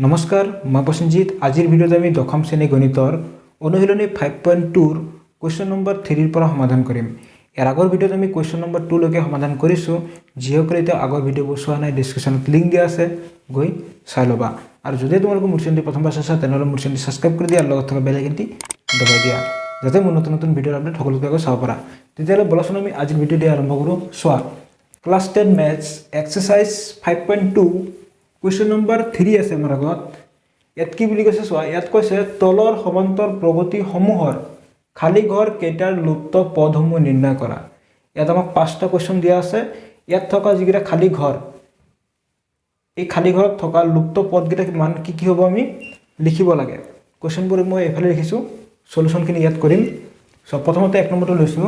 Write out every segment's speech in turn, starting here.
নমস্কাৰ মই প্ৰসেনজিৎ আজিৰ ভিডিঅ'ত আমি দশম শ্ৰেণী গণিতৰ অনুশীলনী 5.2 কুৱেশ্যন নম্বৰ 3 ৰ পৰা সমাধান কৰিম। ইয়াৰ আগৰ ভিডিঅ'ত আমি কুৱেশ্যন নম্বৰ 2 লৈকে সমাধান কৰিছো। যিসকলে এতিয়া আগৰ ভিডিঅ'বোৰ চোৱা নাই ডেছক্ৰিপশ্যনত লিংক দিয়া আছে, গৈ চাই ল'বা। আৰু যদি তোমালোকে মোৰ চেনেলটো প্ৰথমবাৰ চাইছা তেনেহ'লে মোৰ চেনেলটো ছাবস্ক্ৰাইব কৰি দিয়া আৰু লগত থকা বেল আইকনটি দবাই দিয়া যাতে মোৰ নতুন নতুন ভিডিঅ'ৰ আপডেট সকলোকে চাব পাৰা। তেতিয়াহ'লে বলচোন আমি আজিৰ ভিডিঅ'টো আৰম্ভ কৰোঁ। চোৱা class 10 maths exercise 5.2 question number 3 আছে আমাৰ আগত। ইয়াত কি বুলি কৈছে চোৱা, ইয়াত কৈছে তলৰ সমান্তৰ প্ৰগতিসমূহৰ খালী ঘৰ কেইটাৰ লুপ্ত পদসমূহ নিৰ্ণয় কৰা। ইয়াত আমাক 5টা কুৱেশ্যন দিয়া আছে। ইয়াত থকা যিকেইটা খালী ঘৰ, এই খালী ঘৰত থকা লুপ্ত পদকেইটা মান কি কি হ'ব আমি লিখিব লাগে। কুৱেশ্যনবোৰ মই এইফালে লিখিছোঁ, সলিউশ্যনখিনি ইয়াত কৰিম। চ' প্ৰথমতে 1 নম্বৰটো লৈছোঁ।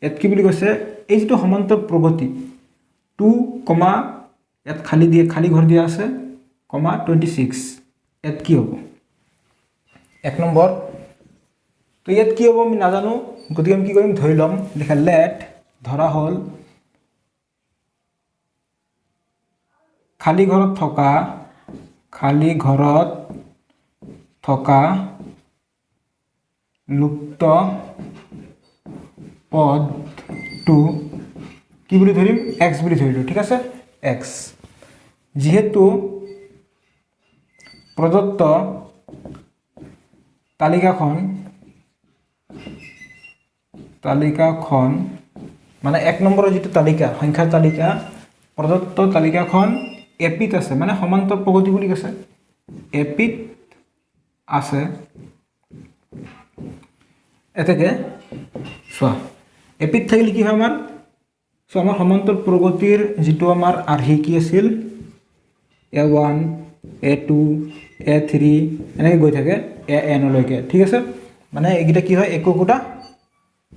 ইয়াত কি বুলি কৈছে, এই যিটো সমান্তৰ প্ৰগতি 2, ইয়াত খালী ঘৰ দিয়া আছে, 26 ইয়াত কি হ'ব 1 নম্বৰ। তো ইয়াত কি হ'ব আমি নাজানো, গতিকে আমি কি কৰিম ধৰি ল'ম। লিখা লেট ধৰা হ'ল খালী ঘৰত থকা লুপ্ত পদটো কি বুলি ধৰিম, এক্স বুলি ধৰিলোঁ। ঠিক আছে, এক্স। যিহেতু প্ৰদত্ত তালিকাখন মানে 1 নম্বৰৰ যিটো তালিকা, সংখ্যাৰ তালিকা, প্ৰদত্ত তালিকাখন এপিত আছে, মানে সমান্তৰ প্ৰগতি বুলি কৈছে, এপিত আছে। এতেকে চোৱা এপিত থাকিলে কি হয় আমাৰ, চ' আমাৰ সমান্তৰ প্ৰগতিৰ যিটো আমাৰ আৰ্হি কি আছিল, A1 A2 A3 এনেকৈ গৈ থাকে AN লৈকে। ঠিক আছে, মানে এইকেইটা কি হয় একোটা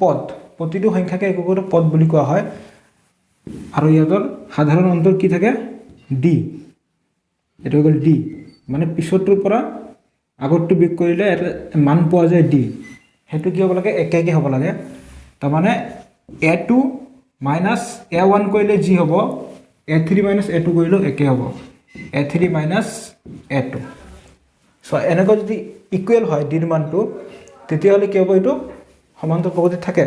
পদ, প্ৰতিটো সংখ্যাকে একোটা পদ বুলি কোৱা হয়। আৰু ইয়াৰ সাধাৰণ অন্তৰ কি থাকে, ডি। এইটো হৈ গ'ল ডি, মানে পিছৰটোৰ পৰা আগৰটো বিয়োগ কৰিলে এটা মান পোৱা যায় ডি। সেইটো কি হ'ব লাগে, একে হ'ব লাগে। তাৰমানে A2 মাইনাছ A1 কৰিলে যি হ'ব, A3 মাইনাছ A2 কৰিলেও একে হ'ব, A3 মাইনাছ A2। চ' এনেকৈ যদি ইকুৱেল হয় ডিৰ মানটো, তেতিয়াহ'লে কি হ'ব, এইটো সমান্তৰ প্ৰগতিত থাকে।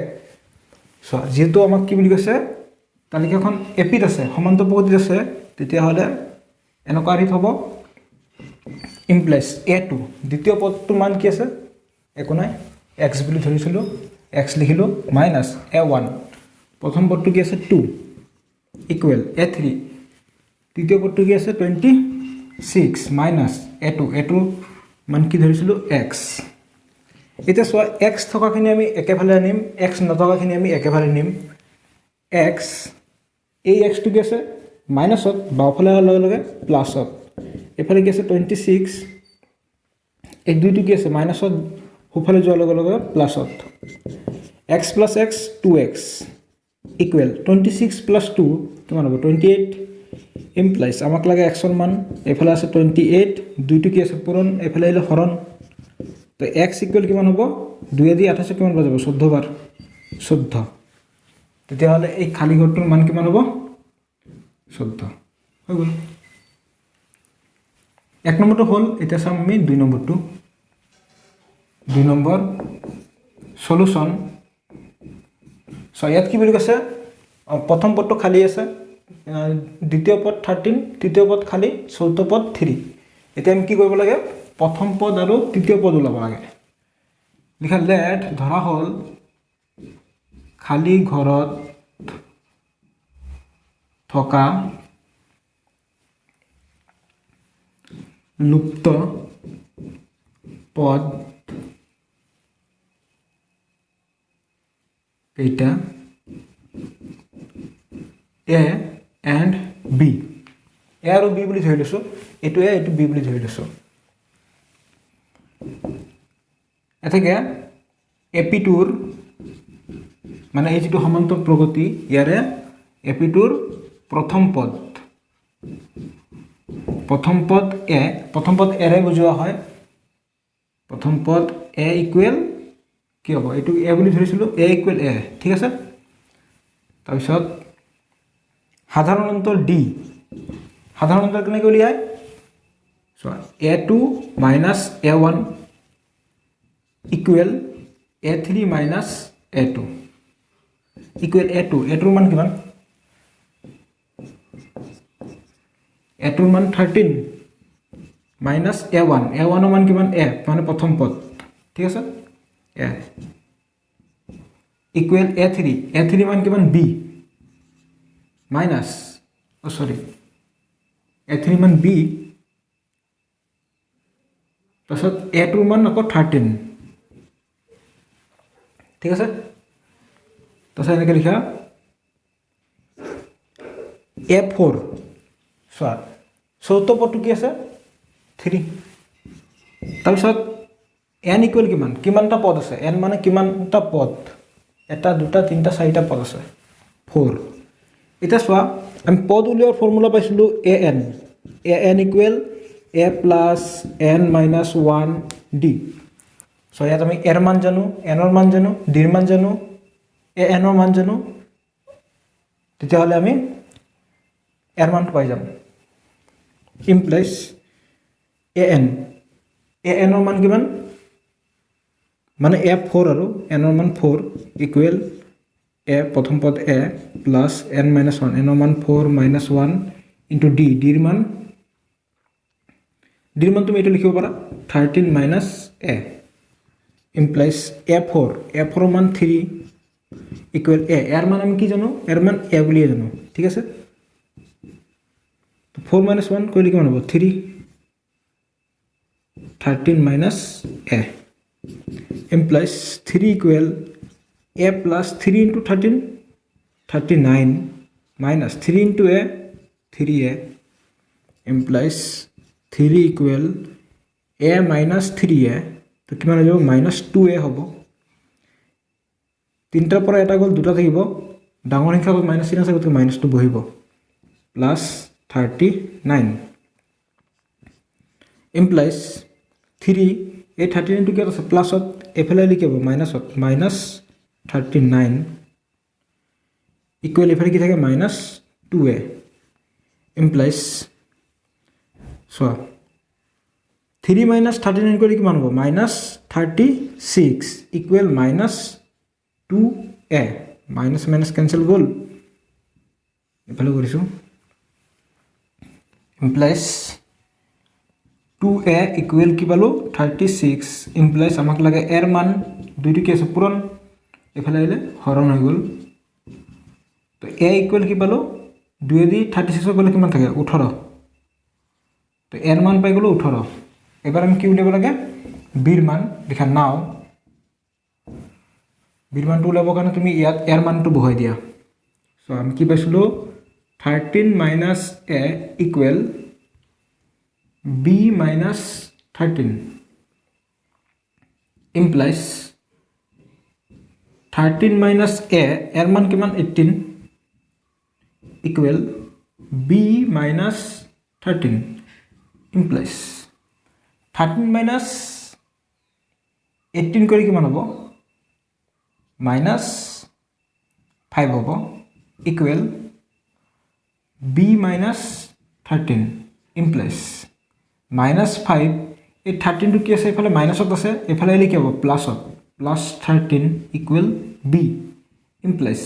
চ' যিহেতু আমাক কি বুলি কৈছে, তালিকাখন এপিত আছে, সমান্তৰ প্ৰগতিত আছে, তেতিয়াহ'লে এনেকুৱা আৰ্হিত হ'ব ইমপ্লাইজ A2 দ্বিতীয় পদটোৰ মান কি আছে, একো নাই, এক্স বুলি ধৰিছিলোঁ, এক্স লিখিলোঁ, মাইনাছ A1 প্ৰথম পদটো কি আছে 2 ইকুৱেল A3 তৃতীয় পদটো কি আছে 26 মাইনাছ A2 মান কি ধৰিছিলোঁ এক্স। এতিয়া চোৱা এক্স থকাখিনি আমি একেফালে আনিম, এক্স নথকাখিনি আমি একেফালে নিম। এক্স, এই এক্সটো কি আছে মাইনাছত, বাওঁফালে অহাৰ লগে লগে প্লাছত, এইফালে কি আছে 26, এই দুইটো কি আছে মাইনাছত, সোঁফালে যোৱাৰ লগে লগে প্লাছত। X plus x 2x equal 26 plus 2 কিমান হ'ব 28 ইমপ্লাইজ আমাক লাগে এক্সৰ মান, এইফালে আছে 28, দুইটো কি আছে পূৰণ, এইফালে আহিলে হৰণ। তো এক্স ইকুৱেল কিমান হ'ব, 2 দি 28 কিমান বাৰ যাব 14 বাৰ, 14। তেতিয়াহ'লে এই খালী ঘৰটোৰ মান কিমান হ'ব 14 হৈ গ'ল। 1 নম্বৰটো হ'ল। এতিয়া চাম আমি 2 নম্বৰটো। 2 নম্বৰ সলিউশ্যন। চ' ইয়াত কি বুলি কৈছে, প্ৰথম পদটো খালী আছে, দ্বিতীয় পদ 13, তৃতীয় পদ খালী, চতুৰ্থ পদ 3। এতিয়া আমি কি কৰিব লাগে, প্ৰথম পদ আৰু তৃতীয় পদ ওলাব লাগে। লিখা লেট ধৰা হ'ল খালী ঘৰত থকা লুপ্ত পদ কেইটা এ এণ্ড বি। এ আৰু বি বুলি ধৰি লৈছোঁ, এইটো এ এইটো বি বুলি ধৰি লৈছোঁ। এতেকে এপিটোৰ মানে এই যিটো সমান্তৰ প্ৰগতি, ইয়াৰে এপিটোৰ প্ৰথম পদ এ, প্ৰথম পদ এৰে বুজোৱা হয়। প্ৰথম পদ এ ইকুৱেল কি হ'ব, এইটো এ বুলি ধৰিছিলোঁ, এ ইকুৱেল এ। ঠিক আছে, তাৰপিছত সাধাৰণ অন্তৰ ডি, সাধাৰণ অন্তৰ কেনেকৈ উলিয়ায়, চ' চোৱা a2 minus a1 equal a3 minus a2 equal a2 a2 মান কিমান a2 মান 13 minus a1 a1 মান কিমান a মানে প্ৰথম পদ ঠিক আছে a equal a3 a3 মান কিমান b minus a3 মান b তাৰপিছত a2 মান আকৌ 13 ঠিক আছে তাৰপিছত এনেকৈ লিখা a4 চোৱা চতুৰ্থ পদটো কি আছে 3 তাৰপিছত n ইকুৱেল কিমানটা পদ আছে n মানে কিমানটা পদ এটা দুটা তিনিটা চাৰিটা পদ আছে 4 এটা চোৱা আমি পদ উলিওৱাৰ ফৰ্মুলা পাইছিলোঁ an equal a plus n minus 1 d so ইয়াত আমি এৰ মান জানো এনৰ মান জানো ডিৰ মান জানো এনৰ মান জানো তেতিয়াহ'লে আমি এৰ মান পাই যাম ইমপ্লাইজ এনৰ মান কিমান মানে a4 আৰু এনৰ মান 4 ইকুৱেল a প্ৰথম পদ a প্লাস n minus 1 এনৰ মান 4 minus 1 ইনটু d ডিৰ মান তুমি এটা লিখিব পাৰা 13 minus a implies a4 মান 3 equal a এর মান আমি কি জানো এর মান a বলি জানো ঠিক আছে তো 4 minus 1 কইলে কি হবে 3 13 minus a implies 3 equal a plus 3 into 13 39 minus 3 into a 3a implies 3 equal a minus 3a তো কিমান হৈ যাব -2a হ'ব তিনটাৰ পৰা এটা গল দুটা থাকিব ডাঙৰ সংখ্যা গল -3 আছে গতিকে -2 বহিব প্লাস 39 implies 3 এই 13 ইনটু কি আছে প্লাসত এফালে লিখিব মাইনাসত -39 ইকুৱেল এফালে কি থাকে -2a implies so 3 minus 39 করে কি মান হবে -36 equal -2a minus minus cancel গল এফালে কৰিছো implies 2a equal কি পালো 36 implies আমাক লাগে এর মান দুইটো কি আছে পূরণ এফালে আইলে হরণ হৈ গল তো a equal কি পালো 2 দি 36 গলে কিমান থাকে 18 তো এর মান পাই গলো 18 এবার আমি কি উলিয়াব লাগে বির মান দেখা নাও বির মানটো উলাব কাৰণে তুমি ইয়াত এর মানটো বহাই দিয়া সো আমি কি পাইছিলো 13 minus a equal b minus 13 implies 13 minus a এর মান কিমান 18 equal b minus 13 implies 13 minus 18 করে কিমান হ'ব -5 হ'ব equal b minus 13 implies -5 এই 13 টো কি আছে এফালে মাইনাসত আছে এফালে লিখি হ'ব প্লাসত +13 equal b implies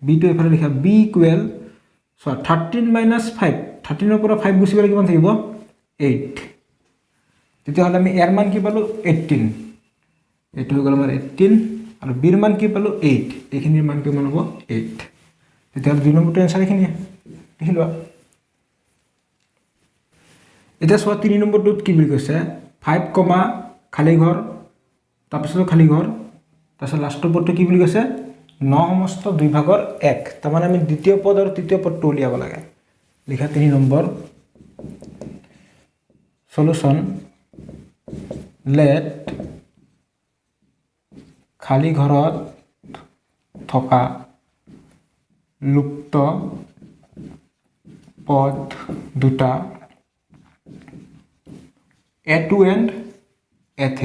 b টো এফালে লিখা b equal so 13 minus 5 13 ৰ পৰা 5 গুছি গলে কিমান থাকিব 8 তেতিয়াহ'লে আমি এৰ মান কি পালো 18 এটো হৈ গল আমাৰ 18 আৰু বিৰ মান কি পালো 8 এইখিনিৰ মান কিমান হ'ব 8 তেতিয়াহ'লে দুই নম্বৰটো এনসাৰ এইখিনি লিখি লোৱা এটা সোৱা 3 নম্বৰটোত কি বুলি কৈছে 5, খালী ঘৰ তাৰপিছত খালী ঘৰ তাৰপিছত লাষ্টৰ পদটো কি বুলি কৈছে 9 সমস্ত 2 ভাগৰ 1 তাৰমানে আমি দ্বিতীয় পদ আৰু তৃতীয় পদটো উলিয়াব লাগে লিখা 3 নম্বৰ সলিউশন let খালী ঘৰত থকা লুপ্ত পদ দুটা a2 and a3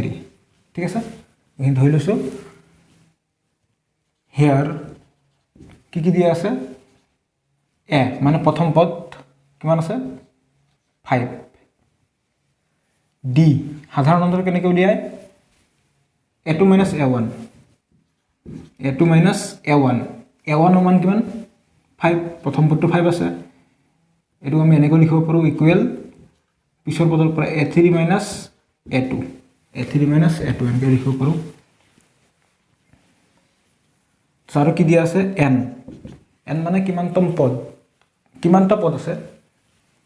ঠিক আছে এই ধৰি লৈছো here কি কি দিয়া আছে a মানে প্ৰথম পদ কিমান আছে 5 ডি সাধাৰণ অন্তৰ কেনেকৈ উলিয়ায় a2 minus a1 a2 minus a1 a1 ৰ মান কিমান 5 প্ৰথম পদটো 5 আছে এটো আমি এনেকৈ লিখিব পাৰো ইকুৱেল পিছৰ পদৰ পৰা a3 minus a2 এনেকৈ লিখিব পাৰো সাৰো কি দিয়া আছে n মানে কিমানতম পদ কিমানটা পদ আছে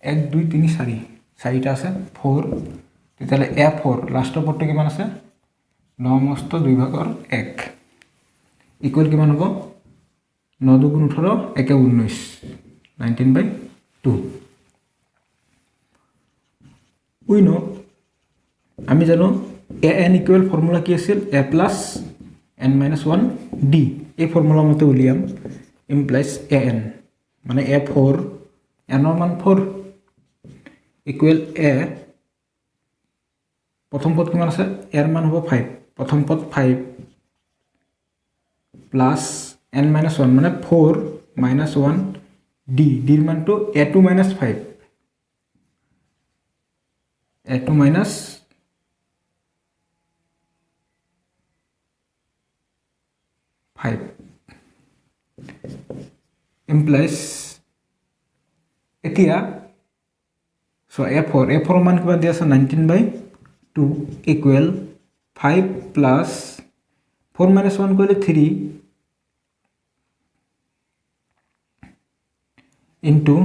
1 2 3 4 চাৰিটা আছে 4 তেতিয়ালে a4 লাষ্টৰ পদটো কিমান আছে 9 মস্ত 2 ভাগৰ 1 ইকুৱেল কিমান হ'ব 9 2 গুণ 18 1 19 19/2 উই নো আমি জানো an ইকুৱেল ফৰ্মুলা কি আছিল a plus n minus 1 d এই ফৰ্মুলা মতে উলিয়াম implies an মানে a4 n ৰ মান 4 ইকুৱেল a প্ৰথম পদ কিমান আছে এৰ মান হ'ব 5 প্ৰথম পদ 5 প্লাস n minus 1 মানে 4 minus 1 d ৰ মানটো a2 minus 5 a2 minus 5 implies এতিয়া so a4 মান কিমান দিয়া আছে 19/2 equal 5 plus 4 minus 1 কৰিলে 3 into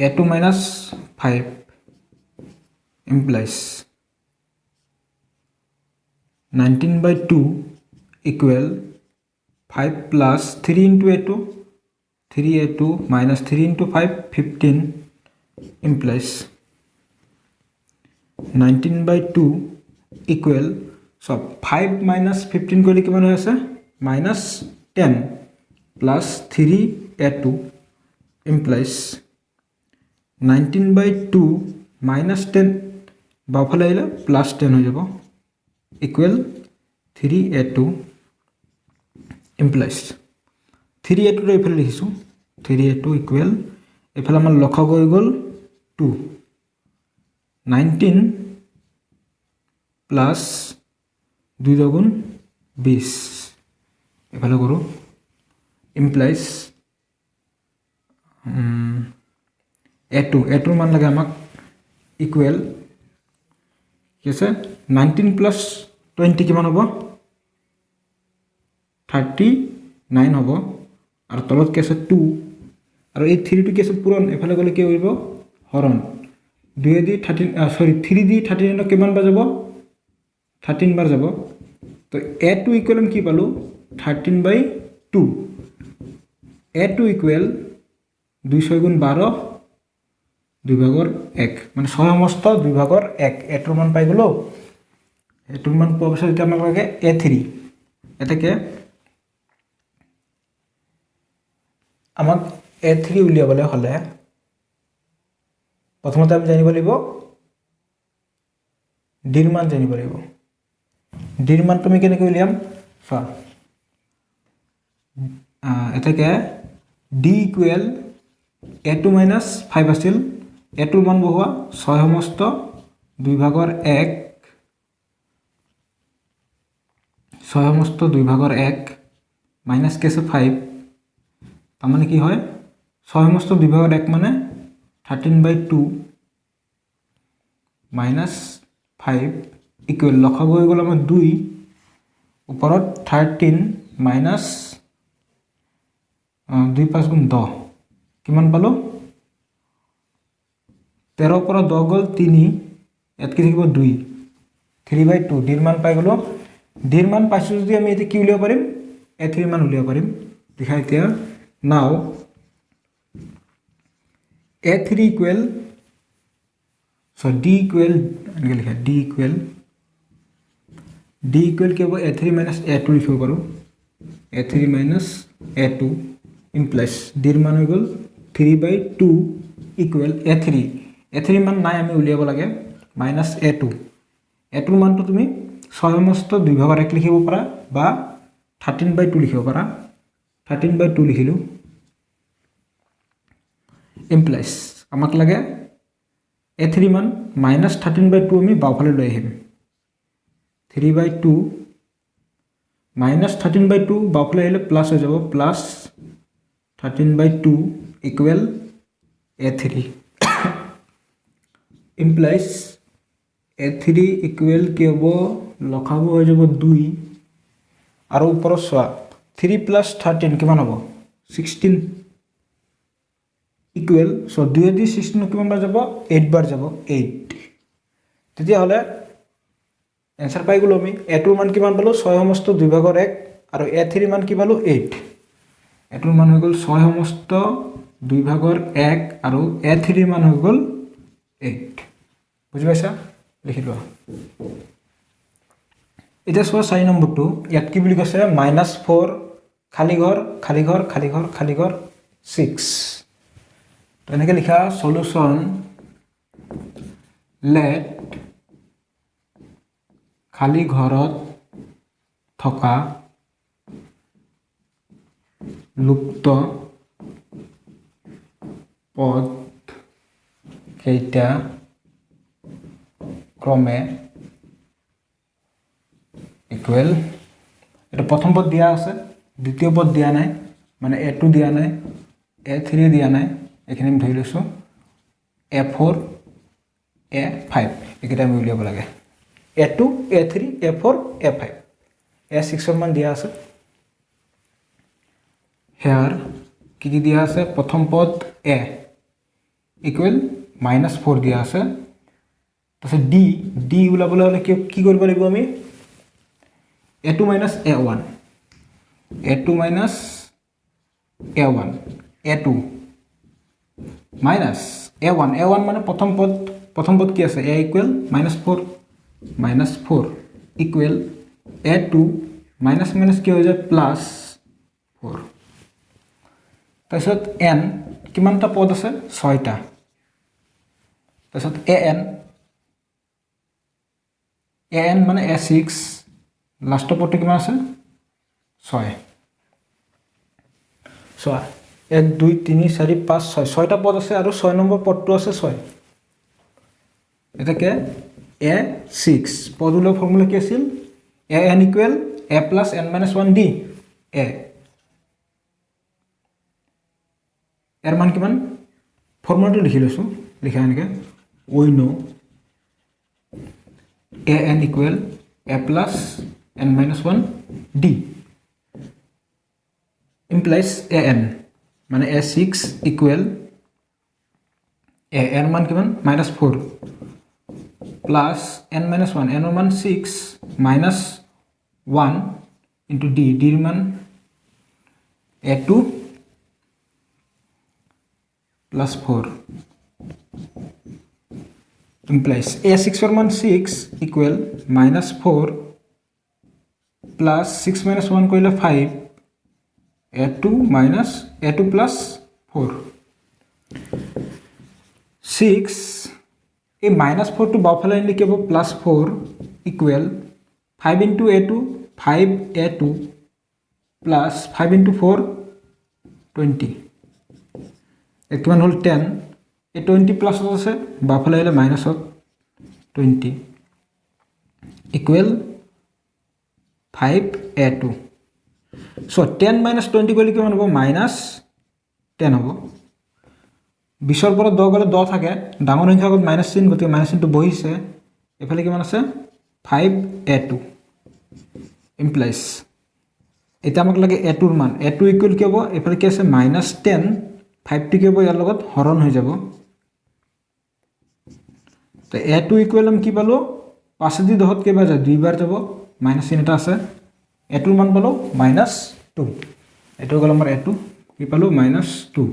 a2 minus 5 implies 19/2 equal 5 plus 3 into a2 3a2 minus 3 into 5 15 implies 19/2 equal so 5 minus 15 কৰিলে কিমান হৈ আছে minus 10 plus 3a2 implies 19/2 minus 10 বাওফালে আহিলে plus 10 হৈ যাব equal 3a2 implies 3a2 ৰ ইফালে লিখিছো 3a2 equal ইফালে আমাৰ লখক হৈ গল 2 19 plus 2 দুগুণ 20 ইফালে কৰো implies a2 ৰ মান লাগে আমাক equal কি আছে 19 plus 20 কিমান হ'ব 39 হ'ব আৰু তলত কি আছে 2 আৰু এই 3 টো কি আছে পূৰণ এফালে গলে কি হ'ব হৰণ 2 দি 3 দি 39 কিমান বাৰ যাব 13 বাৰ যাব তো a2 ইকুৱেল কি পালো 13/2 a2 ইকুৱেল 2 6 গুণ 12 2 ভাগৰ 1 মানে 6 সমস্ত 2 ভাগৰ 1 a2 মান পাই গলো a2 মান পোৱাৰ পিছত এতিয়া আমাক লাগে a3 এটাকে আমাক a3 উলিয়াবলৈ হলে প্ৰথমতে আমি জানিব লাগিব d ৰ মান জানিব লাগিব d ৰ মান তুমি কেনেকৈ উলিয়াম চোৱা এটাকে d ইকুৱেল a2 minus 5 আছিল a2 ৰ মান বহুৱা 6 সমস্ত 2 ভাগৰ 1 6 সমস্ত 2 ভাগৰ 1 মাইনাস কে আছে 5 তাৰ মানে কি হয় 6 সমস্ত 2 ভাগৰ 1 মানে 13/2 minus 5 ইকুৱেল লখগ হৈ গল আমাৰ 2 ওপৰত 13 minus 2 5 গুণ 10 কিমান পালো 13 পৰা 10 গল 3 ইয়াত কি থাকিব 2 3/2 d ৰ মান পাই গলো d ৰ মান পাইছো যদি আমি এতে কি উলিয়াব পাৰিম a3 মান উলিয়াব পাৰিম দেখা এতিয়া now a3 equal so d equal এনেকৈ লিখা d equal কি হ'ব a3 minus a2 লিখিব পাৰো a3 minus a2 implies d ৰ মান হৈ গল 3/2 equal a3 মান নাই আমি উলিয়াব লাগে minus a2 ৰ মানটো তুমি 6 সমস্ত 2 ভাগৰ 1 লিখিব পাৰা বা 13/2 লিখিব পাৰা 13/2 লিখিলো implies আমাক লাগে A3 মান -13/2 আমি বাওঁফালে লৈ আহিম 3/2 -13/2 বাওঁফালে আহিলে প্লাছ হৈ যাব plus 13/2 equal A3 implies A3 equal কি হ'ব লখাব হৈ যাব 2 আৰু ওপৰত চোৱা 3 + 13 কিমান হ'ব 16 ইকুৱেল সো 2 দি 16 কিমান বাৰ যাব 8 বাৰ যাব 8 তেতিয়াহ'লে এনসাৰ পাই গ'লো আমি A2 মান কিমান পালো 6 সমস্ত 2/1 আৰু A3 মান কি পালো 8 A2 মান হৈ গ'ল 6 সমস্ত 2/1 আৰু A3 মান হৈ গ'ল 8 বুজি পাইছা লিখি লোৱা এটা চোৱা 4 নম্বৰটো ইয়াত কি বুলি কৈছে -4 খালি ঘৰ খালি ঘৰ খালি ঘৰ খালি ঘৰ 6 তো এনেকৈ লিখা সলিউশন লেট খালি ঘৰত থকা লুপ্ত পদ কেইটা ক্ৰমে ইকুৱেল এটা প্ৰথম পদ দিয়া আছে দ্বিতীয় পদ দিয়া নাই মানে A2 দিয়া নাই A3 দিয়া নাই এখানে আমি ধৰি লৈছো A4 A5 এইকেইটা আমি উলিয়াব লাগে A2 A3 A4 A5 A6 মান দিয়া আছে হেয়াৰ কি দিয়া আছে প্ৰথম পদ A ইকুৱেল -4 দিয়া আছে তাৰপিছত D ওলাবলৈ হলে কি কৰিব লাগিব আমি A2 - A1 A2 - A1 A2 minus A1 মানে প্ৰথম পদ কি আছে A equal -4 -4 equal A2 minus কি হৈ যায় +4 তাৰপিছত n কিমানটা পদ আছে 6টা তাৰপিছত an মানে A6 লাষ্ট পদটো কিমান আছে 6 চোৱা 1 2 3 4 5 6 6টা পদ আছে আৰু 6 নম্বৰ পদটো আছে 6 এটাকে A6 পদুলৰ ফৰ্মুলা কি আছিল an equal A + n - 1 d a এৰ মান কিমান ফৰ্মুলাটো লিখি লৈছো লিখা এনেকে we know an equal A + n - 1 d implies an মানে A6 ইকুৱেল an মান কিমান -4 plus n - 1 n মান 6 minus 1 into d d মান A2 plus 4 implies A6 for মান 6 equal -4 plus 6 - 1 কইলে 5 A2 plus 4 6 এই -4 to বাওঁফালে আনিলে কি হ'ব +4 equal 5 into A2 5A2 plus 5 into 4 20 এর কিমান হল 10 এই 20 প্লাস আছে বাওঁফালে আহিলে মাইনাসত 20 equal 5A2 so 10 - 20 কইলে কিমান হ'ব -10 হ'ব 20 ৰ পৰা 10 গলে 10 থাকে ডাঙৰ সংখ্যা আগত মাইনাস চিন গতি মাইনাস চিনটো বহিছে এফালে কিমান আছে 5A2 implies এটা আমাক লাগে A2 ৰ মান A2 ইকুৱেল কি হ'ব এফালে কি আছে -10 5 টো কি হ'ব ইয়াৰ লগত হৰণ হৈ যাব তো A2 ইকুৱেল আমি কি পালো 5 দি 10 কেইবাৰ যায় দুইবাৰ যাব মাইনাস চিন এটা আছে A2 ৰ মান পালো -2 এটো গল আমাৰ A2 কি পালো -2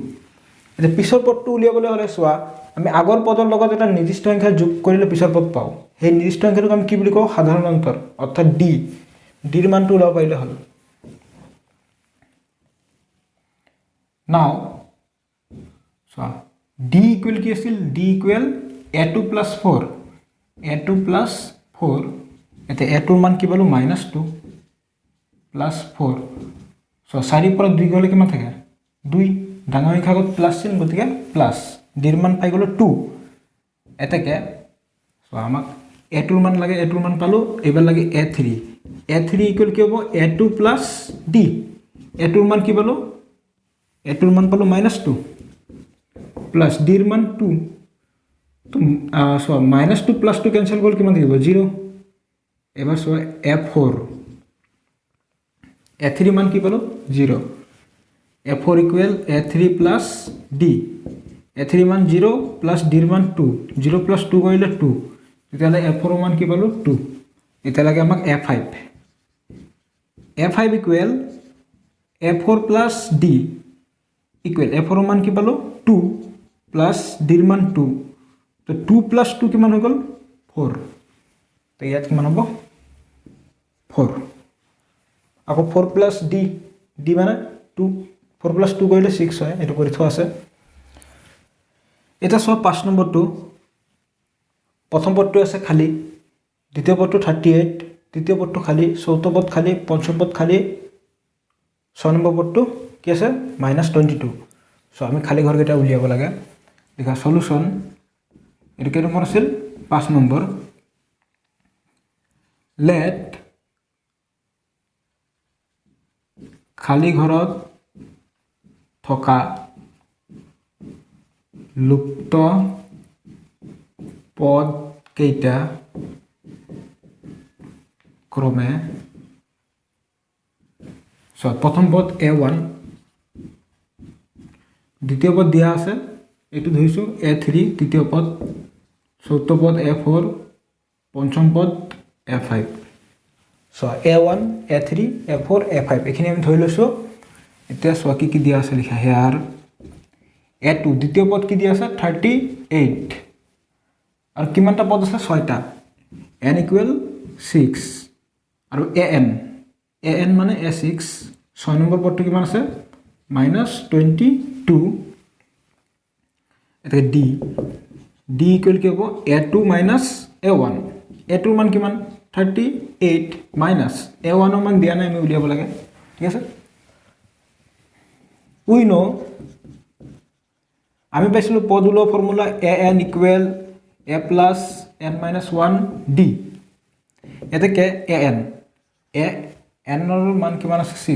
এটা পিছৰ পদটো উলিয়াবলৈ হলে চোৱা আমি আগৰ পদৰ লগত এটা নিৰ্দিষ্ট সংখ্যা যোগ কৰিলে পিছৰ পদ পাও সেই নিৰ্দিষ্ট সংখ্যাটোক আমি কি বুলি কওঁ সাধাৰণ অন্তৰ অৰ্থাৎ d ৰ মানটো উলাব পাৰিলে হল নাও চোৱা d ইকুৱেল কি আছিল d equal A2 plus 4 A2 plus 4 এতে A2 ৰ মান কি পালো -2 plus 4 সো 4 পৰা 2 গলে কিমান থাকে 2 ডাঙৰ সংখ্যা আগত প্লাস চিন গতিকে প্লাস d ৰ মান পাই গলো 2 এতেকে সো আমাক a2 মান লাগে a2 মান পালো এবাৰ লাগে a3 ইকুৱেল কি হ'ব a2 প্লাস d a2 মান কি পালো a2 মান পালো -2 প্লাস d ৰ মান 2 তো সো -2 প্লাস 2 ক্যান্সেল গ'ল কিমান থাকিব 0 এবাৰ সো a4 a3 মান কি পালো 0 a4 equal a3 plus d a3 মান 0 প্লাস d ৰ মান 2 0 প্লাস 2 কৰিলে 2 তেতিয়ালে a4 মান কি পালো 2 এতিয়া লাগে আমাক a5 equal a4 plus d equal a4 মান কি পালো 2 প্লাস d ৰ মান 2 তো 2 প্লাস 2 কিমান হৈ গ'ল 4 তো ইয়াত কিমান হ'ব 4 আকৌ 4 প্লাস d মানে 2 4 প্লাস 2 কৰিলে 6 হয় এটো কৰি থোৱা আছে এটা সব 5 নম্বৰটো প্ৰথম পদটো আছে খালি দ্বিতীয় পদটো 38 তৃতীয় পদটো খালি চতুৰ্থ পদ খালি পঞ্চম পদ খালি 6 নম্বৰ পদটো কি আছে -22 সো আমি খালি ঘৰ কেইটা উলিয়াব লাগে দেখা সলিউশন এটো কেই নম্বৰ আছিল 5 নম্বৰ let খালি ঘৰত থকা লুপ্ত পদ কেইটা ক্ৰমে সো প্ৰথম পদ a1 দ্বিতীয় পদ দিয়া আছে এটো ধৰিছো a3 তৃতীয় পদ চতুৰ্থ পদ a4 পঞ্চম পদ a5 so a1 a3 a4 a5 এখিনি আমি ধৰি লৈছো এতিয়া সো কি দিয়া আছে লিখা হেয়াৰ a2 দ্বিতীয় পদ কি দিয়া আছে 38 আৰু কিমানটা পদ আছে 6টা n ইকুৱেল 6 আৰু an মানে a6 6 নম্বৰ পদটো কিমান আছে -22 এটা d ইকুৱেল কি হ'ব a2 a1 a2 মান কিমান 38 মাইনাস a1 মান দিয়া নাই আমি উলিয়াব লাগে ঠিক আছে উই নো আমি পাইছিলো পদুলো formula an equal a plus n minus 1 d এতেকে an n ৰ মান কিমান আছে 6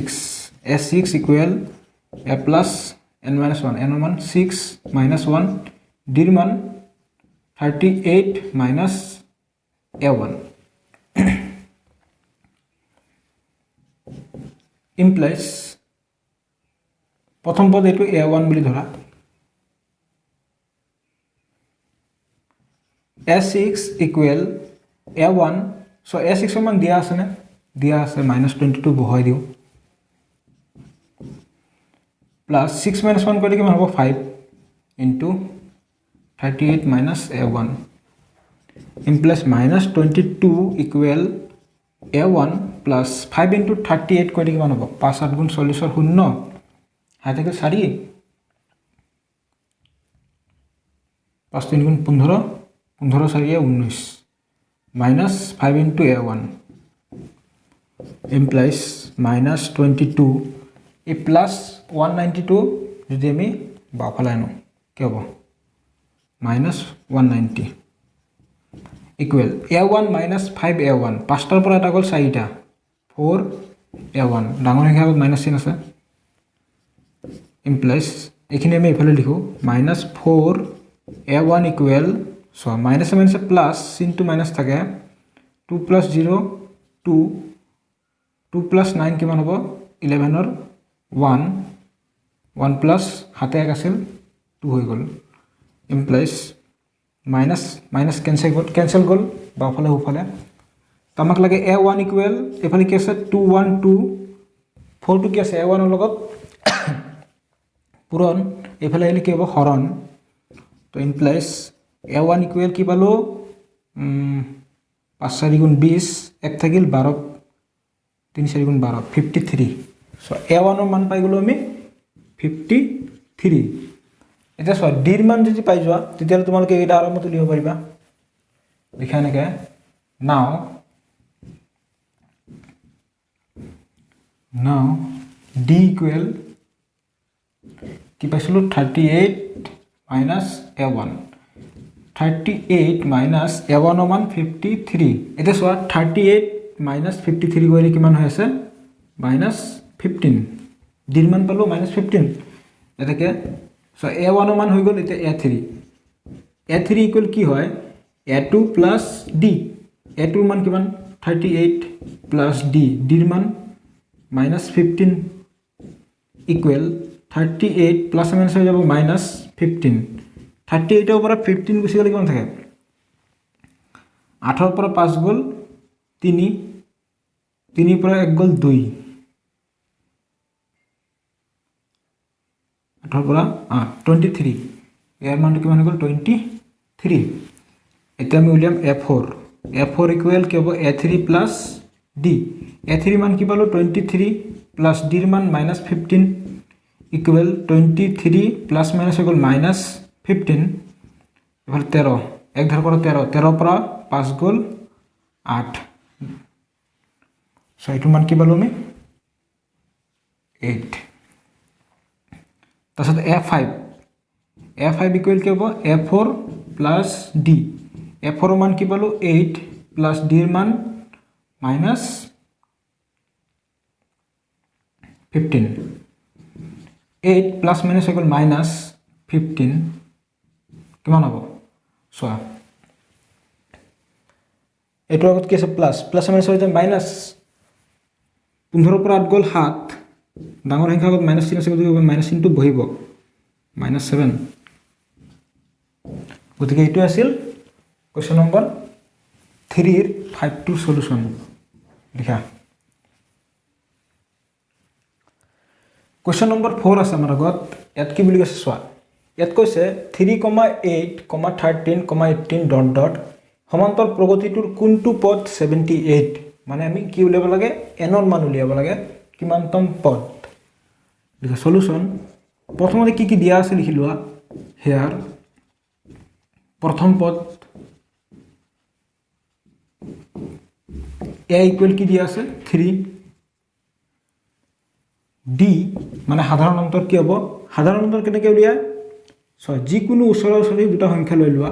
a6 equal a plus n minus 1 n ৰ মান 6 minus 1 d ৰ মান 38 minus a1 implies প্ৰথম পদ এটো a1 বুলি ধৰা a6 equal a1 so a6 মান দিয়া আছে না দিয়া আছে -22 বহাই দিও প্লাস 6 1 কৰিলে কিমান হ'ব 5 into 38 minus a1 implies -22 equal a1 plus 5 into 38 কৰিলে কিমান হ'ব 5 8 গুণ 40 ৰ 0 হাতে কি 4 5 3 গুণ 15 15 4 19 minus 5 into a1 implies -22 a plus 192 যদি আমি বাফালে আনো কি হ'ব -190 equal a1 minus 5a1 পাঁচটাৰ পৰা এটা গল 4টা 4a1 ডাঙৰ হিচাপত মাইনাস চিন আছে implies এখানে আমি এফালে লিখো -4a1 equal so minus plus into minus থাকে 2 plus 0 2 2 plus 9 কিমান হ'ব 11 ৰ 1 1 plus হাতে এক আছিল 2 হৈ গল implies minus cancel গল বাফালে হুফালে তামাক লাগে a1 equal এফালে কি আছে 2 1 2 4 টু কি আছে a1 ৰ লগত পুৰণ এফালে আহিলে কি হ'ব হৰণ তো implies a1 equal কি পালো 5 4 গুণ 20 এক থাকিল 12 3 4 গুণ 12 53 সো a1 ৰ মান পাই গলো আমি 53 এটা সো d ৰ মান যদি পাই যোৱা তেতিয়া তোমালোকে এটা আৰম্ভ তুলিব পাৰিবা লিখা নেকে now d equal কি পাইছিলো 38 minus a1 38 মাইনাছ a1 মান 53 এতিয়া চোৱা 38 মাইনাছ 53 কৰিলে কিমান হৈ আছে -15 ডিৰ মান পালো -15 এটাকে সো a1 মান হৈ গল এতিয়া a3 ইকুৱেল কি হয় a2 প্লাস d a2 মান কিমান 38 প্লাস d ডিৰ মান -15 ইকুৱেল 38 প্লাস মাইনাস হৈ যাব -15 38 ৰ পৰা 15 গুছি গলে কিমান থাকে 8 ৰ পৰা 5 গল 3 3 পৰা 1 গল 2 8 ৰ পৰা 23 ইয়াৰ মানটো কিমান গল 23 এতিয়া আমি উলিয়াম f4 ইকুৱেল কি হ'ব a3 প্লাস d a3 মান কি পালো 23 প্লাস d ৰ মান -15 ইকুৱেল 23 প্লাস মাইনাস হৈ গল -15 এবাৰ 13 এক ধাৰ পৰা 13 পৰা 5 গল 8 সো এইটো মান কি পালো আমি 8 তাৰপিছত f5 ইকুৱেল কি হ'ব a4 প্লাস d f4 মান কি পালো 8 প্লাস d ৰ মান -15 8 প্লাস মাইনাস হৈ গল -15 কিমান হ'ব চোৱা এটো আগত কি আছে প্লাস মাইনাস হৈ যায় মাইনাস 15 পৰা 8 গল 7 ডাঙৰ সংখ্যা আগত মাইনাস চিন আছে গতিকে মাইনাস চিনটো বহিব -7 গতিকে এইটো আছিল কোৱেশ্চন নম্বৰ 3 ৰ 5 টো সলিউশন লিখা কোৱেশ্চন নম্বৰ 4 আছে আমাৰ আগত ইয়াত কি বুলি কৈছে চোৱা ইয়াত কৈছে 3,8,13,18 ... সমান্তৰ প্ৰগতিটোৰ কোনটো পদ 78 মানে আমি কি উলিয়াব লাগে n ৰ মান উলিয়াব লাগে কিমানতম পদ লিখা সলিউশন প্ৰথমতে কি দিয়া আছে লিখি লোৱা হেয়াৰ প্ৰথম পদ a ইকুৱেল কি দিয়া আছে 3 d মানে সাধাৰণ অন্তৰ কি হ'ব সাধাৰণ অন্তৰ কেনেকৈ উলিয়ায় যিকোনো ওচৰা-ওচৰি দুটা সংখ্যা লৈ লোৱা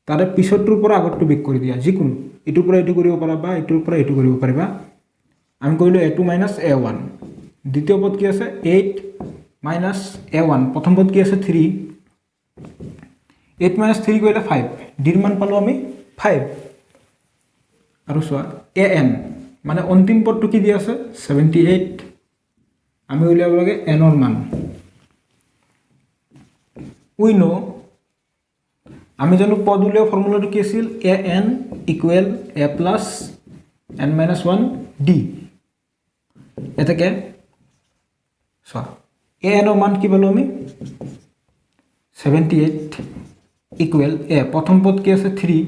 তাৰে পিছৰটোৰ পৰা আগৰটো বিক কৰি দিয়া যিকোনো ইটোৰ পৰা ইটো কৰিব পাৰা বা ইটোৰ পৰা ইটো কৰিব পাৰিবা আমি কৰিলো a2 a1 দ্বিতীয় পদ কি আছে 8 a1 প্ৰথম পদ কি আছে 3 8 3 কৰিলে 5 ডিৰ মান পালো আমি 5 আৰু চোৱা an মানে অন্তিম পদটো কি দিয়া আছে 78 আমি উলিয়াব লাগে n ৰ মান we know আমি জানো পদ উলিওৱা ফৰ্মুলাটো কি আছিল an equal a plus n minus 1 d এটাকে চোৱা an ৰ মান কি পালো আমি 78 ইকুৱেল a প্ৰথম পদ কি আছে 3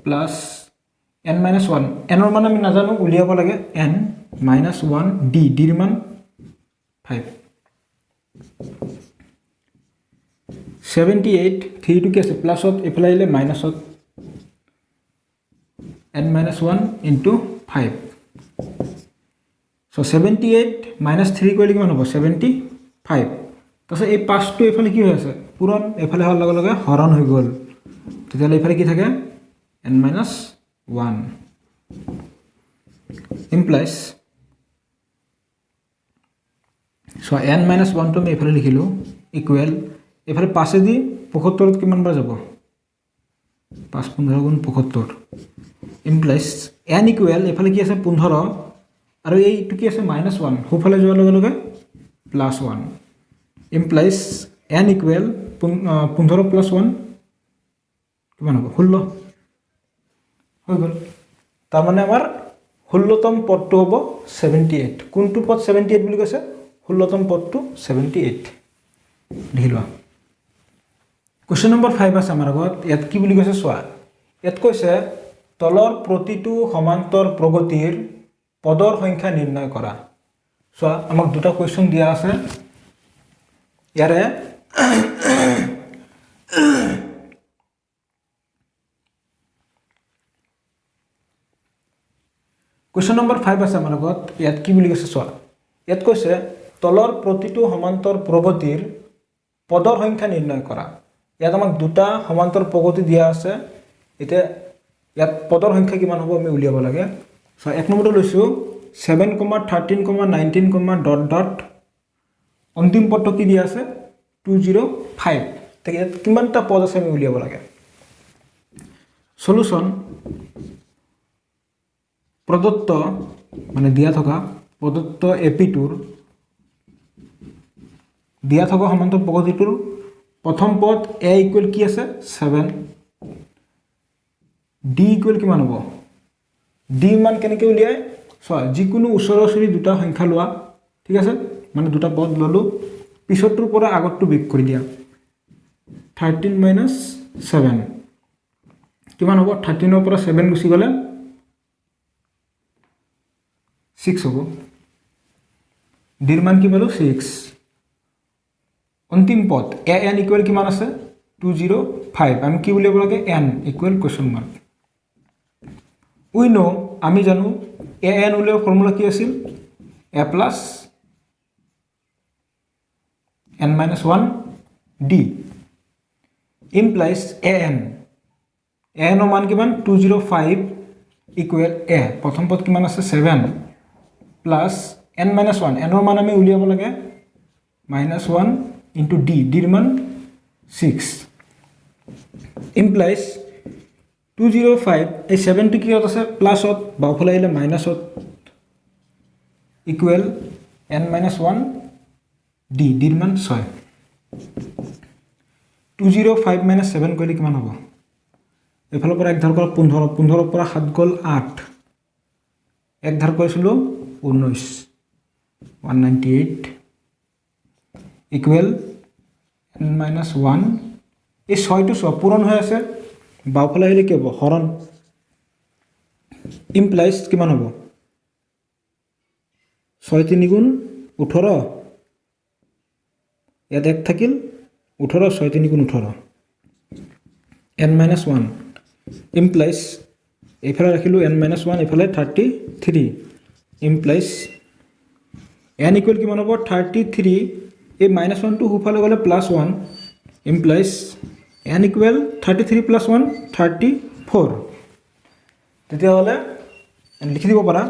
প্লাস n minus 1 n ৰ মান আমি নাজানো উলিয়াব লাগে n minus 1 d d ৰ মান 5 78 3 টু কি আছে প্লাসত এফালে আইলে মাইনাসত n minus 1 into 5 so 78 minus 3 কৰিলে কিমান হ'ব 75 তাছে এই 5 টো এফালে কি হৈ আছে পুৰণ এফালে হল লগে লগে হৰণ হৈ গল তেতিয়ালে এফালে কি থাকে n minus 1 implies so n minus 1 টো আমি এফালে লিখিলো ইকুৱেল এফালে 5 দি 75 কিমান বাৰ যাব 5 15 গুণ 75 implies n ইকুৱেল এফালে কি আছে 15 আৰু এইটো কি আছে -1 হোফালে যোৱাৰ লগে লগে +1 implies n ইকুৱেল 15 + 1 কিমান হ'ব 16 হৈ গল তাৰ মানে আমাৰ 16তম পদটো হ'ব 78 কোনটো পদ 78 বুলি কৈছে 16তম পদটো 78 লিখি লোৱা কোৱেশ্চন নম্বৰ 5 আছে আমাৰ আগত ইয়াত কি বুলি কৈছে চোৱা ইয়াত কৈছে তলৰ প্ৰতিটো সমান্তৰ প্ৰগতিৰ পদৰ সংখ্যা নিৰ্ণয় কৰা চোৱা আমাক দুটা কোৱেশ্চন দিয়া আছে ইয়াৰে কোৱেশ্চন নম্বৰ 5 আছে আমাৰ আগত ইয়াত কি বুলি কৈছে চোৱা ইয়াত কৈছে তলৰ প্ৰতিটো সমান্তৰ প্ৰগতিৰ পদৰ সংখ্যা নিৰ্ণয় কৰা ইয়াত আমাক দুটা সমান্তৰ প্ৰগতি দিয়া আছে এতিয়া ইয়াত পদৰ সংখ্যা কিমান হ'ব আমি উলিয়াব লাগে সো এক নম্বৰটো লৈছো 7,13,19, অন্তিম পদটো কি দিয়া আছে 205 তাকে ইয়াত কিমানটা পদ আছে আমি উলিয়াব লাগে সলিউশন প্রদত্ত মানে দিয়া থকা প্রদত্ত এপিটোৰ দিয়া থকা সমান্তৰ প্ৰগতিটোৰ প্রথম পদ a ইকুয়াল কি আছে 7 d ইকুয়াল কিমান হ'ব d মান কেনেকৈ উলিয়ায় যিকোনো ওচৰা-ওচৰি দুটা সংখ্যা লোৱা ঠিক আছে মানে দুটা পদ ললো পিছৰটোৰ পৰা আগৰটো বিয়োগ কৰি দিয়া 13 - 7 কিমান হ'ব 13 ৰ পৰা 7 গুছি গলে 6 হ'ব d ৰ মান কি পালো 6 অন্তিম পদ an ইকুয়াল কিমান আছে 205 আমি কি উলিয়াব লাগে n ইকুয়াল কোৱেশ্চন মাৰ্ক উই নো আমি জানো an উলিয়াৰ ফৰ্মুলা কি আছিল a plus n minus 1 d implies an ৰ মান কিমান 205 ইকুয়াল a প্ৰথম পদ কিমান আছে 7 plus n minus 1 n ৰ মান আমি উলিয়াব লাগে minus 1 into d ৰ মান 6 implies 205 এই 7 টো কি আছে প্লাসত বাওফালে আহিলে মাইনাসত ইকুয়াল n minus 1 d ৰ মান 6 205 minus 7 কৰিলে কিমান হ'ব এফালৰ পৰা এক ধাৰ কৰা 15 15 পৰা 7 গল 8 এক ধাৰ কৰিছিল 19 198 ইকুয়াল n minus 1 এই 6 টো পূৰণ হৈ আছে বাওফালে আহিলে কি হ'ব হৰণ ইমপ্লাইজ কিমান হ'ব 6 3 গুণ 18 ইয়াত এক থাকিল 18 6 3 গুণ 18 n minus 1 implies এফালে ৰাখিলো n minus 1 এফালে 33 implies n equal কিমান হ'ব 33 এই minus 1 টো হুফালে গলে plus 1 implies n equal 33 plus 1 34 তেতিয়া হলে লিখি দিব পাৰা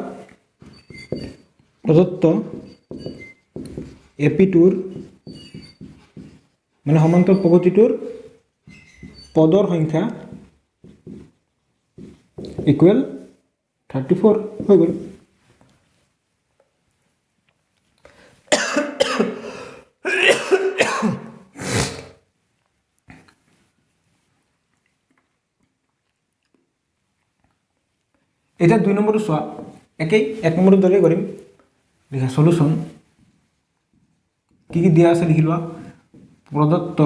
প্ৰদত্ত এপিটোৰ মানে সমান্তৰ প্ৰগতিটোৰ পদৰ সংখ্যা ইকুয়াল 34 হৈ গল এটা 2 নম্বৰটো সোয়া একেই 1 নম্বৰৰ দৰে কৰিম লিখা সলিউশন কি দিয়া আছে লিখি লোৱা প্ৰদত্ত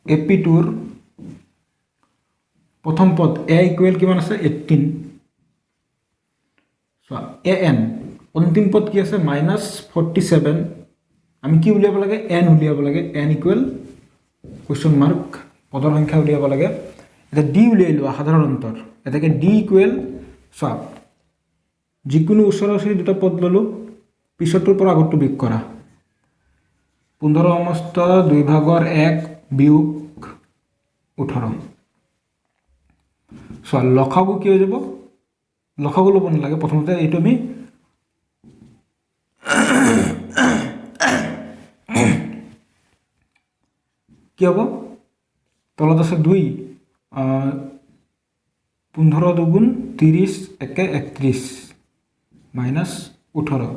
এপিটোৰ প্রথম পদ a ইকুয়াল কিমান আছে 18 সো an অন্তিম পদ কি আছে -47 আমি কি উলিয়াব লাগে n উলিয়াব লাগে n ইকুয়াল কোৱেশ্চন মাৰ্ক পদৰ সংখ্যা উলিয়াব লাগে এটা d উলিয়াই লোৱা সাধাৰণ অন্তৰ এটাকে d ইকুয়াল সো যিকোনো ওচৰা-ওচৰি দুটা পদ ললো পিছৰটোৰ পৰা আগৰটো বিয়োগ কৰা 15 সমস্ত 2 ভাগৰ 1 বিয়োগ 18 সো লসাগু কি হৈ যাব লসাগু লব নালাগে প্ৰথমতে এইটো আমি কি হ'ব তলত আছে 2 15 দুগুণ 30 একে 31 মাইনাস 18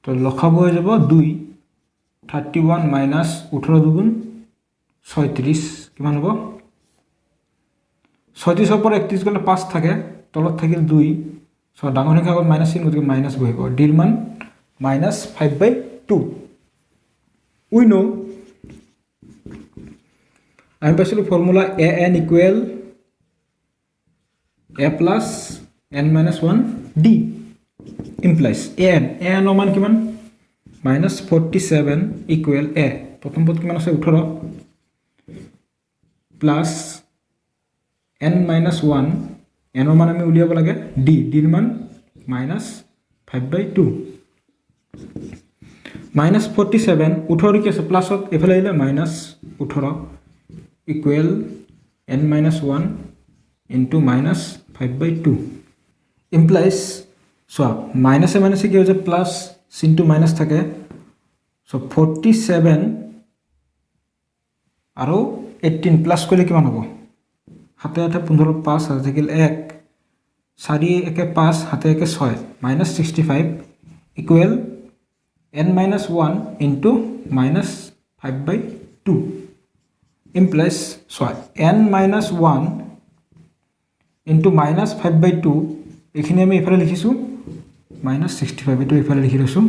তো লসাগু হৈ যাব 2 31 minus 18 দুগুণ 36 কিমান হ'ব 36 পৰা 31 গলে 5 থাকে তলত থাকিল 2 সো ডাঙৰ সংখ্যা আগত মাইনাস চিন গতিকে মাইনাস বহিব d ৰ মান -5/2 উই নো আমি পাইছিলো formula an equal a plus n minus 1 d implies an ৰ মান কিমান -47 equal a প্ৰথম পদ কিমান আছে 18 প্লাস n minus 1 n ৰ মান আমি উলিয়াব লাগে d ৰ মান -5/2 -47 18 কি আছে প্লাসত এফালে আহিলে 18 ইকুৱেল n-1 ইনটু -5/2 ইমপ্লাইজ চোৱা মাইনাছে মাইনাছে কি হৈ যায় প্লাছ ইনটু মাইনাছ থাকে সো 47 আৰু 18 প্লাছ কৰিলে কিমান হ'ব হাতে হাতে 15 5 হাতে থাকিল 1 4 একে 5 হাতে একে 6 -65 equal n-1 into -5/2 implies so n-1 into -5/2 এখানে আমি এফালে লিখিছো -65 এটো এফালে লিখি লৈছো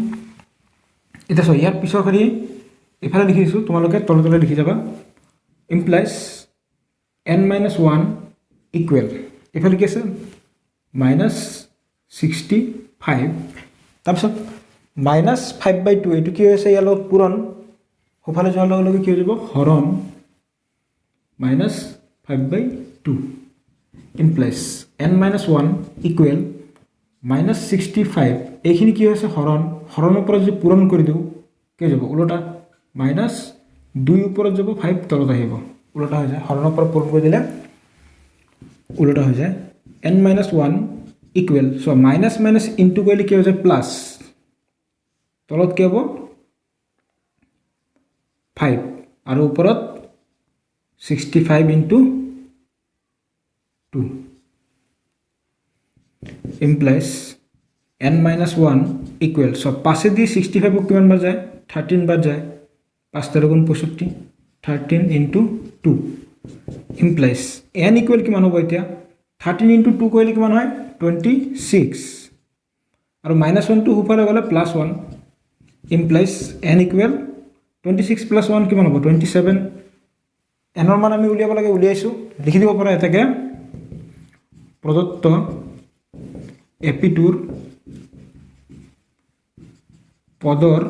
এটা সো ইয়াৰ পিছৰ খালি এফালে লিখিছো তোমালোকে তলে তলে লিখি যাবা implies n-1 equal এফালে কি আছে -65 তাৰপিছত -5/2 এটো কি হৈছে ইয়াৰ লগত পূৰণ হোফালে যোৱাৰ লগে লগে কি হৈ যাব হৰণ -5/2 implies n-1 equal -65 এইখিনি কি হৈছে হৰণৰ পৰা যদি পূৰণ কৰি দিও কি যাব উল্টা -2 ওপৰত যাব 5 তলত আহিব উল্টা হৈ যায় হৰণৰ পৰা পূৰণ কৰি দিলে উল্টা হৈ যায় n-1 equal so minus minus into কৰিলে কি হৈ যায় প্লাস তলত কি হ'ব 5 আৰু ওপৰত 65 into 2 implies n-1 equal so পাশে দি 65 কিমান বাৰ যায় 13 বাৰ যায় 5 13 গুণ 65 13 into 2 implies n equal কিমান হ'ব এতিয়া 13 into 2 কৰিলে কিমান হয় 26 আৰু -1 to হোফালে গলে +1 implies n equal 26 plus 1 কিমান হ'ব 27 এনৰ মান আমি উলিয়াব লাগে উলিয়াইছো লিখি দিব পাৰা এটাকে প্ৰদত্ত এপিটোৰ পদৰ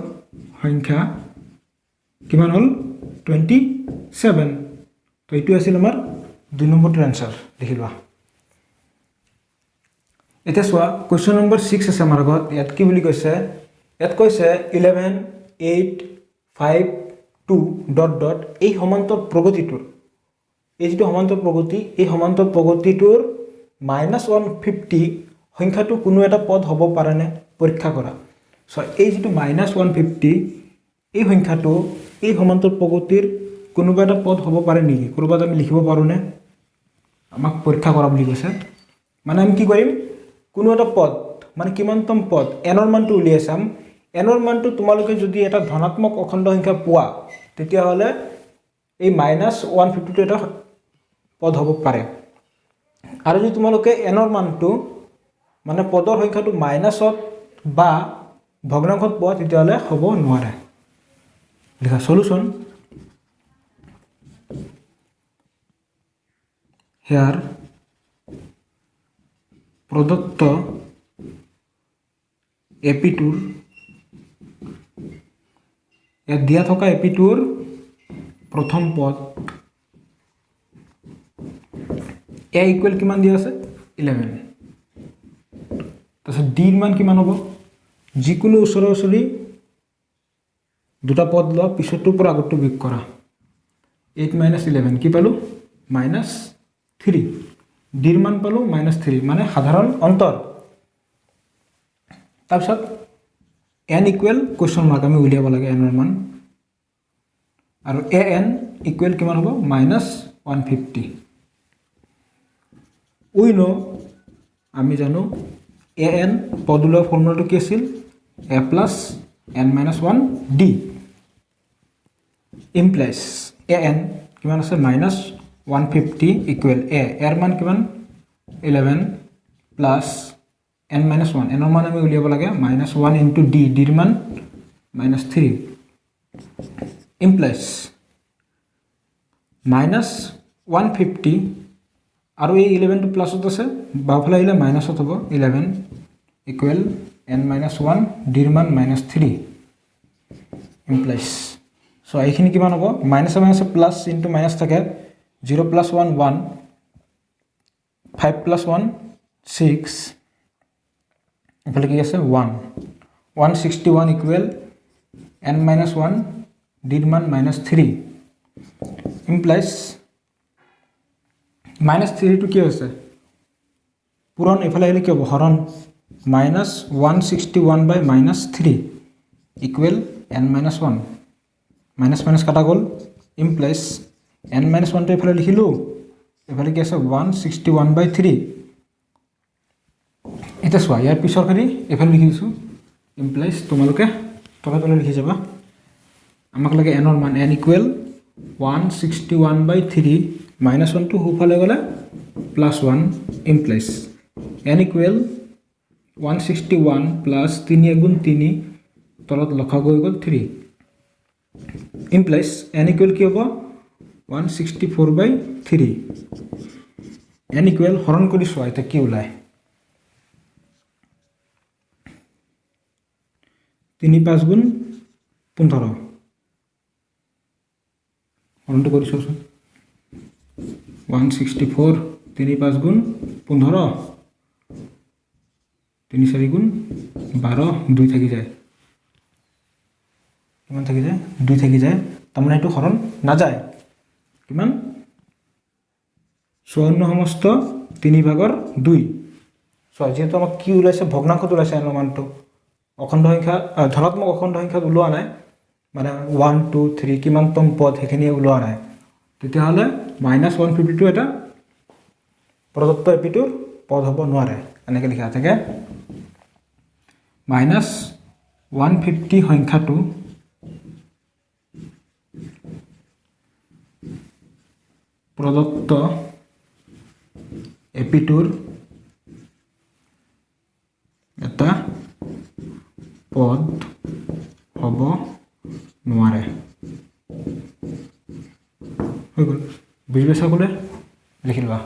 সংখ্যা কিমান হল 27 তো এইটো আছিল আমাৰ 2 নম্বৰটো আনসাৰ লিখিবা এটা সোয়া কোশ্চেন নম্বৰ 6 আছে আমাৰ আগত ইয়াত কি বুলি কৈছে ইয়াত কৈছে 11 8 5 2 ডট ডট এই সমান্তৰ প্ৰগতিটোৰ এই যেটো সমান্তৰ প্ৰগতি এই সমান্তৰ প্ৰগতিটোৰ -150 সংখ্যাটো কোনো এটা পদ হ'ব পাৰে নে পৰীক্ষা কৰা সো এই যেটো -150 এই সংখ্যাটো এই সমান্তৰ প্ৰগতিৰ কোনোবা এটা পদ হ'ব পাৰে নেকি কৰবাত আমি লিখিব পাৰো নে আমাক পৰীক্ষা কৰা বুলি কৈছে মানে আমি কি কৰিম কোনো এটা পদ মানে কিমানতম পদ এনৰ মানটো উলিয়াই চাম এনৰ মানটো তোমালোকে যদি এটা ধনাত্মক অখণ্ড সংখ্যা পোৱা তেতিয়া হলে এই -150 টো এটা পদ হ'ব পাৰে আৰু যদি তোমালোকে এনৰ মানটো মানে পদৰ সংখ্যাটো মাইনাসত বা ভগ্নাংশত পোৱা তেতিয়া হলে হ'ব নোৱাৰে লিখা সলিউশন here প্ৰদত্ত এপিটোৰ এ দিয়া থকা এপিটোৰ প্ৰথম পদ a ইকুৱেল কিমান দিয়া আছে 11 তাৰছত d ৰ মান কিমান হ'ব যিকোনো ওচৰা-ওচৰি দুটা পদ লোৱা পিছৰটোৰ পৰা আগৰটো বিয়োগ কৰা 8 - 11 কি পালো -3 d ৰ মান পালো -3 মানে সাধাৰণ অন্তৰ তাৰছত n ইকুৱেল কোৱেশ্চন মাৰ্ক আমি উলিয়াব লাগে n ৰ মান আৰু an ইকুৱেল কিমান হ'ব -150 উই নো আমি জানো an পদুলৰ ফৰ্মুলাটো কি আছিল a plus n-1 d implies an কিমান আছে -150 ইকুৱেল a এৰ মান কিমান 11 plus n-1 এনৰ মান আমি উলিয়াব লাগে -1 into d d ৰ মান -3 implies -150 আৰু এই 11 টো প্লাসত আছে বাওফালে আহিলে মাইনাসত হ'ব 11 ইকুৱেল n-1 d ৰ মান -3 implies সো এইখিনি কিমান হ'ব minus minus plus into minus থাকে 0 plus 1 1 5 plus 1 6 এফালে কি আছে 1 161 ইকুৱেল n-1 d ৰ মান -3 ইমপ্লাইজ -3 কি হৈছে পূৰণ এফালে আহিলে কি হ'ব হৰণ -161/-3 ইকুৱেল n-1 মাইনাছ মাইনাছ কাটা গ'ল ইমপ্লাইজ n-1টো এফালে লিখিলোঁ এফালে কি আছে 161/3 এতিয়া চোৱা ইয়াৰ পিছৰখিনি এফালে লিখি দিছোঁ ইমপ্লাইজ তোমালোকে তলে তলে লিখি যাবা আমাক লাগে এনৰ মান n ইকুৱেল 161/3 -1টো সোঁফালে গ'লে +1 ইমপ্লাইজ n ইকুৱেল 161 + 3 × 3 তলত লসাগু হৈ গ'ল 3 ইমপ্লাইজ n ইকুৱেল কি হ'ব 164/3 n ইকুৱেল হৰণ কৰি চোৱা এতিয়া কি ওলায় 3 5 × 15 হৰণটো কৰি চোৱাচোন 164 3 5 × 15 3 4 × 12 2 থাকি যায় কিমান থাকি যায় 2 থাকি যায় তাৰমানে এইটো হৰণ নাযায় কিমান 54 সমস্ত 3/2 চোৱা যিহেতু আমাক কি ওলাইছে ভগ্নাংশত ওলাইছে এনৰ মানটো অখণ্ড সংখ্যা ধনাত্মক অখণ্ড সংখ্যাত ওলোৱা নাই মানে 1 2 3 কিমানতম পদ সেইখিনি ওলোৱা নাই তেতিয়াহ'লে -152 এটা প্ৰদত্ত এপিটোৰ পদ হ'ব নোৱাৰে এনেকৈ লিখা থাকে -150 সংখ্যাটো প্ৰদত্ত এপিটোৰ এটা পদ হ'ব নোৱাৰে হৈ গ'ল বুজি পাইছা ক'লে লিখি লোৱা